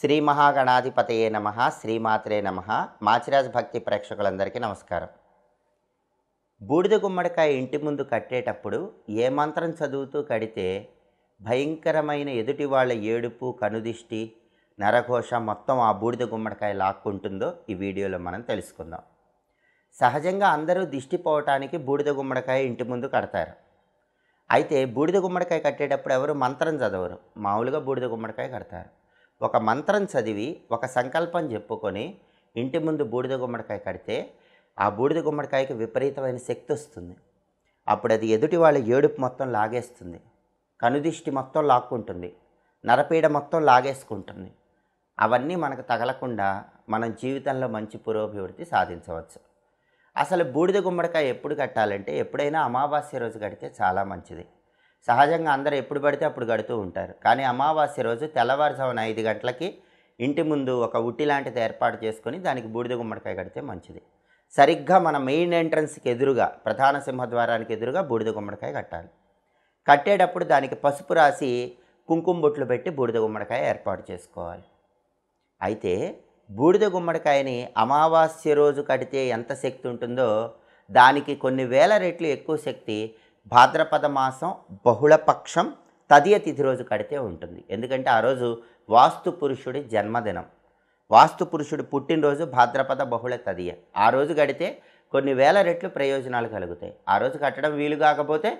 శ్రీ మహాగణాధిపతయే నమః, శ్రీమాత్రే నమః. మాచిరాజ్ భక్తి ప్రేక్షకులందరికీ నమస్కారం. బూడిద గుమ్మడికాయ ఇంటి ముందు కట్టేటప్పుడు ఏ మంత్రం చదువుతూ కడితే భయంకరమైన ఎదుటి వాళ్ళ ఏడుపు, కనుదిష్టి, నరఘోష మొత్తం ఆ బూడిద గుమ్మడికాయ లాక్కుంటుందో ఈ వీడియోలో మనం తెలుసుకుందాం. సహజంగా అందరూ దిష్టి పోవటానికి బూడిద గుమ్మడికాయ ఇంటి ముందు కడతారు. అయితే బూడిద గుమ్మడికాయ కట్టేటప్పుడు ఎవరు మంత్రం చదవరు, మామూలుగా బూడిద గుమ్మడికాయ కడతారు. ఒక మంత్రం చదివి ఒక సంకల్పం చెప్పుకొని ఇంటి ముందు బూడిద గుమ్మడికాయ కడితే ఆ బూడిద గుమ్మడికాయకి విపరీతమైన శక్తి వస్తుంది. అప్పుడు అది ఎదుటి వాళ్ళ ఏడుపు మొత్తం లాగేస్తుంది, కనుదిష్టి మొత్తం లాక్కుంటుంది, నరపీడ మొత్తం లాగేసుకుంటుంది. అవన్నీ మనకు తగలకుండా మనం జీవితంలో మంచి పురోభివృద్ధి సాధించవచ్చు. అసలు బూడిద గుమ్మడికాయ ఎప్పుడు కట్టాలంటే ఎప్పుడైనా అమావాస్య రోజు కడితే చాలా మంచిది. సహజంగా అందరూ ఎప్పుడు పడితే అప్పుడు కడుతూ ఉంటారు. కానీ అమావాస్య రోజు తెల్లవారుజామున 5 గంటలకి ఇంటి ముందు ఒక ఉట్టి లాంటిది ఏర్పాటు చేసుకొని దానికి బూడిద గుమ్మడికాయ కడితే మంచిది. సరిగ్గా మన మెయిన్ ఎంట్రన్స్కి ఎదురుగా, ప్రధాన సింహద్వారానికి ఎదురుగా బూడిద గుమ్మడికాయ కట్టాలి. కట్టేటప్పుడు దానికి పసుపు రాసి కుంకుమ బొట్లు పెట్టి బూడిద గుమ్మడికాయ ఏర్పాటు చేసుకోవాలి. అయితే బూడిద గుమ్మడికాయని అమావాస్య రోజు కడితే ఎంత శక్తి ఉంటుందో దానికి కొన్ని వేల రెట్లు ఎక్కువ శక్తి భాద్రపద మాసం బహుళపక్షం తదియ తిథి రోజు కడితే ఉంటుంది. ఎందుకంటే ఆ రోజు వాస్తు పురుషుడి జన్మదినం, వాస్తు పురుషుడి పుట్టినరోజు భాద్రపద బహుళ తదియ. ఆ రోజు కడితే కొన్ని వేల రెట్లు ప్రయోజనాలు కలుగుతాయి. ఆ రోజు కట్టడం వీలు కాకపోతే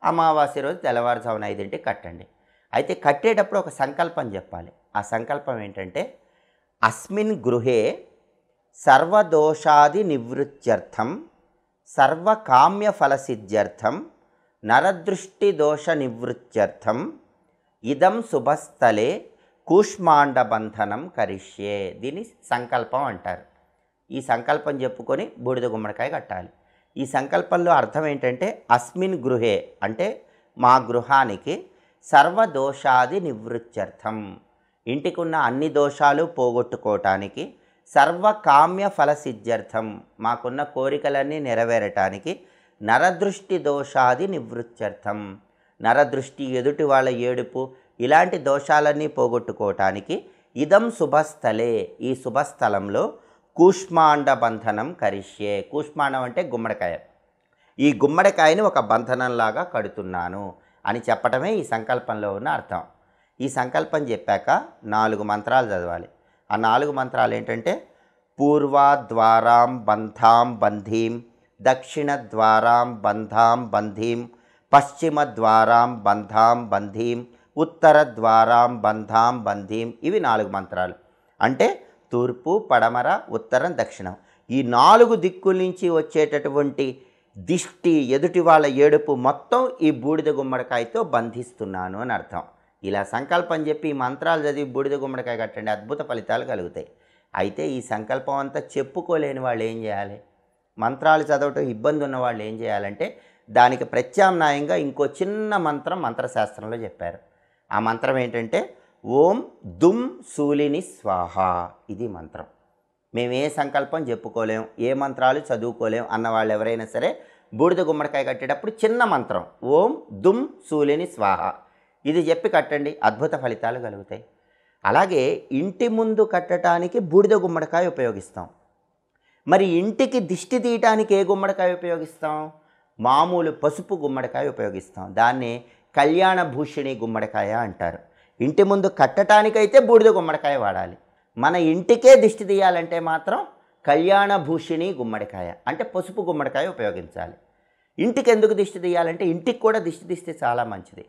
అమావాస్య రోజు తెల్లవారుజామున 5ంటికి కట్టండి. అయితే కట్టేటప్పుడు ఒక సంకల్పం చెప్పాలి. ఆ సంకల్పం ఏంటంటే, అస్మిన్ గృహే సర్వదోషాది నివృత్త్యర్థం సర్వకామ్యఫలసిద్ధ్యర్థం నరదృష్టి దోష నివృత్త్యర్థం ఇదం శుభస్థలే కూష్మాండబంధనం కరిష్యే. దీని సంకల్పం అంటారు. ఈ సంకల్పం చెప్పుకొని బూడిద గుమ్మడికాయ కట్టాలి. ఈ సంకల్పంలో అర్థం ఏంటంటే, అస్మిన్ గృహే అంటే మా గృహానికి సర్వదోషాది నివృత్త్యర్థం, ఇంటికి ఉన్న అన్ని దోషాలు పోగొట్టుకోవటానికి, సర్వకామ్య ఫలసిద్ధ్యర్థం మాకున్న కోరికలన్నీ నెరవేరటానికి, నరదృష్టి దోషాది నివృత్త్యర్థం నరదృష్టి, ఎదుటి వాళ్ళ ఏడుపు, ఇలాంటి దోషాలన్నీ పోగొట్టుకోవటానికి, ఇదం శుభస్థలే ఈ శుభస్థలంలో కూష్మాండ బంధనం కరిష్యే. కూష్మాండం అంటే గుమ్మడికాయ. ఈ గుమ్మడికాయని ఒక బంధనంలాగా కడుతున్నాను అని చెప్పటమే ఈ సంకల్పంలో ఉన్న అర్థం. ఈ సంకల్పం చెప్పాక 4 మంత్రాలు చదవాలి. ఆ 4 మంత్రాలు ఏంటంటే, పూర్వాద్వారాం బంధాం బంధీం, దక్షిణద్వారాం బంధాం బంధీం, పశ్చిమద్వారాం బంధాం బంధీం, ఉత్తరద్వారాం బంధాం బంధీం. ఇవి 4 మంత్రాలు. అంటే తూర్పు, పడమర, ఉత్తరం, దక్షిణం ఈ 4 దిక్కుల నుంచి వచ్చేటటువంటి దిష్టి, ఎదుటి వాళ్ళ ఏడుపు మొత్తం ఈ బూడిద గుమ్మడికాయతో బంధిస్తున్నాను అని అర్థం. ఇలా సంకల్పం చెప్పి ఈ మంత్రాలు చదివి బూడిద గుమ్మడికాయ కట్టండి, అద్భుత ఫలితాలు కలుగుతాయి. అయితే ఈ సంకల్పం అంతా చెప్పుకోలేని వాళ్ళు ఏం చేయాలి? మంత్రాలు చదవటం ఇబ్బంది ఉన్న వాళ్ళు ఏం చేయాలంటే, దానికి ప్రత్యామ్నాయంగా ఇంకో చిన్న మంత్రం మంత్రశాస్త్రంలో చెప్పారు. ఆ మంత్రం ఏంటంటే, ఓం దుమ్ శూలిని స్వాహ. ఇది మంత్రం. మేము ఏ సంకల్పం చెప్పుకోలేం, ఏ మంత్రాలు చదువుకోలేం అన్న వాళ్ళు ఎవరైనా సరే బూడిద గుమ్మడికాయ కట్టేటప్పుడు చిన్న మంత్రం ఓం దుమ్ శూలిని స్వాహ ఇది చెప్పి కట్టండి, అద్భుత ఫలితాలు కలుగుతాయి. అలాగే ఇంటి ముందు కట్టడానికి బూడిద గుమ్మడికాయ ఉపయోగిస్తాం. మరి ఇంటికి దిష్టి తీయటానికి ఏ గుమ్మడికాయ ఉపయోగిస్తాం? మామూలు పసుపు గుమ్మడికాయ ఉపయోగిస్తాం. దాన్ని కళ్యాణ భూషిణి గుమ్మడికాయ అంటారు. ఇంటి ముందు కట్టడానికైతే బూడిద గుమ్మడికాయ వాడాలి. మన ఇంటికే దిష్టి తీయాలంటే మాత్రం కళ్యాణ భూషిణి గుమ్మడికాయ అంటే పసుపు గుమ్మడికాయ ఉపయోగించాలి. ఇంటికి ఎందుకు దిష్టి తీయాలంటే, ఇంటికి కూడా దిష్టి తీస్తే చాలా మంచిది.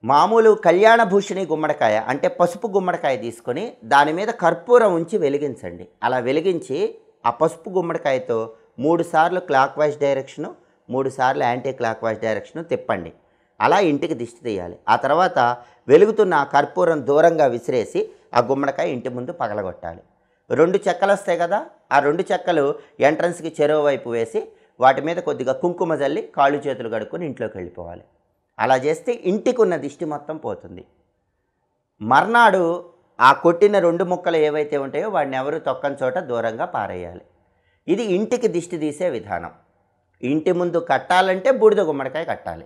మామూలు కళ్యాణ భూషిణి గుమ్మడికాయ అంటే పసుపు గుమ్మడికాయ తీసుకొని దాని మీద కర్పూరం ఉంచి వెలిగించండి. అలా వెలిగించి ఆ పసుపు గుమ్మడికాయతో 3 సార్లు క్లాక్ వైజ్ డైరెక్షను, 3 సార్లు యాంటీ క్లాక్ వైజ్ డైరెక్షను తిప్పండి. అలా ఇంటికి దిష్టి తీయాలి. ఆ తర్వాత వెలుగుతున్న ఆ కర్పూరం దూరంగా విసిరేసి ఆ గుమ్మడికాయ ఇంటి ముందు పగలగొట్టాలి. 2 చెక్కలు వస్తాయి కదా, ఆ 2 చెక్కలు ఎంట్రన్స్కి చెరో వైపు వేసి వాటి మీద కొద్దిగా కుంకుమ జల్లి కాళ్ళు చేతులు కడుక్కొని ఇంట్లోకి వెళ్ళిపోవాలి. అలా చేస్తే ఇంటికి ఉన్న దిష్టి మొత్తం పోతుంది. మర్నాడు ఆ కొట్టిన 2 ముక్కలు ఏవైతే ఉంటాయో వాడిని ఎవరు తొక్కని చోట దూరంగా పారేయాలి. ఇది ఇంటికి దిష్టి తీసే విధానం. ఇంటి ముందు కట్టాలంటే బూడిద గుమ్మడికాయ కట్టాలి.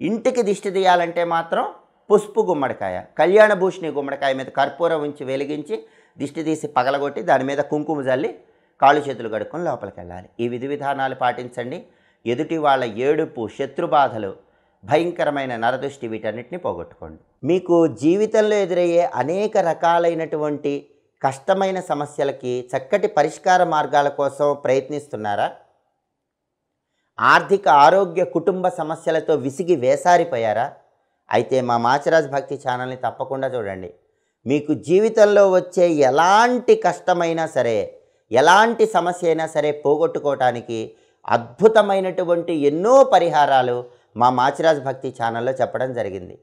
ఇంటికి దిష్టి తీయాలంటే మాత్రం పుష్పు గుమ్మడికాయ, కళ్యాణ భూషణి గుమ్మడికాయ మీద కర్పూరం ఉంచి వెలిగించి దిష్టి తీసి పగలగొట్టి దాని మీద కుంకుమ జల్లి కాళ్ళు చేతులు కడుక్కొని లోపలికి వెళ్ళాలి. ఈ విధి విధానాలు పాటించండి. ఎదుటి వాళ్ళ ఏడుపు, శత్రుబాధలు, భయంకరమైన నరదృష్టి వీటన్నిటిని పోగొట్టుకోండి. మీకు జీవితంలో ఎదురయ్యే అనేక రకాలైనటువంటి కష్టమైన సమస్యలకి చక్కటి పరిష్కార మార్గాల కోసం ప్రయత్నిస్తున్నారా? ఆర్థిక, ఆరోగ్య, కుటుంబ సమస్యలతో విసిగి వేసారిపోయారా? అయితే మా మాచిరాజ్ భక్తి ఛానల్ని తప్పకుండా చూడండి. మీకు జీవితంలో వచ్చే ఎలాంటి కష్టమైనా సరే, ఎలాంటి సమస్య అయినా సరే పోగొట్టుకోవటానికి అద్భుతమైనటువంటి ఎన్నో పరిహారాలు మా మాచిరాజ్ భక్తి ఛానల్లో చెప్పడం జరిగింది.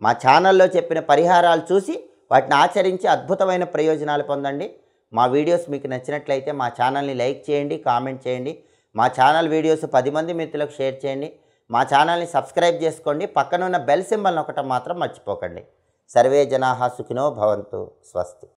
మా ఛానల్లో చెప్పిన పరిహారాలు చూసి వాటిని ఆచరించి అద్భుతమైన ప్రయోజనాలు పొందండి. మా వీడియోస్ మీకు నచ్చినట్లయితే మా ఛానల్ని లైక్ చేయండి, కామెంట్ చేయండి. మా ఛానల్ వీడియోస్ 10 మంది మిత్రులకు షేర్ చేయండి. మా ఛానల్ని సబ్స్క్రైబ్ చేసుకోండి. పక్కనున్న బెల్ సింబల్ నొక్కటం మాత్రం మర్చిపోకండి. సర్వే జనాః సుఖినో భవంతు. స్వస్తి.